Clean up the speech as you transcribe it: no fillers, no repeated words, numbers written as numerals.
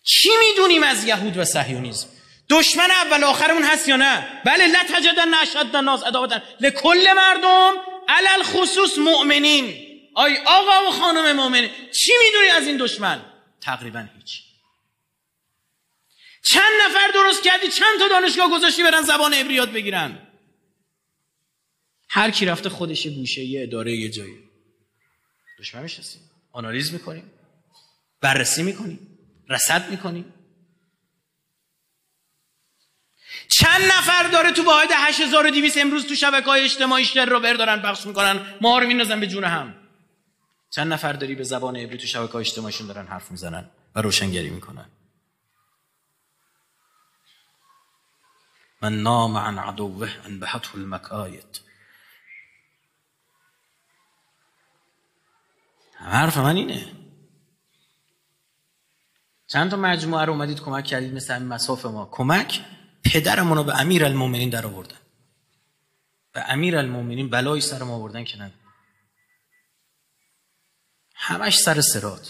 چی میدونیم از یهود و صهیونیسم؟ دشمن اول آخرمون هست یا نه؟ بله. لتجدن اشد الناس عداوة لکل مردم علی الخصوص مؤمنین. آی آقا و خانم مؤمنین، چی میدونی از این دشمن؟ تقریبا هیچ. چند نفر درست کردی؟ چند تا دانشگاه گذاشتی برن زبان عبری یاد بگیرن؟ هر کی رفته خودش گوشه، یه اداره، یه جایی. دشمن میشناسیم، آنالیز میکنیم، بررسی میکنیم، رصد میکنیم. چند نفر داره تو واحد 8200 امروز تو شبکه‌های اجتماعی شعر رو بردارن پخش میکنن، ما رو میندازن به جون هم. چند نفر داری به زبان عبری تو شبکه‌های اجتماعیشون دارن حرف میزنن و روشنگری میکنن. من نام عن عدوه انبهته المکاید. حرف من اینه. چند تا مجموعه رو اومدید کمک کردید مثل همین مصاف ما. کمک پدرمون رو به امیرالمومنین در آوردن. به امیرالمومنین بلای سر ما آوردن که نه. همش سر صراط.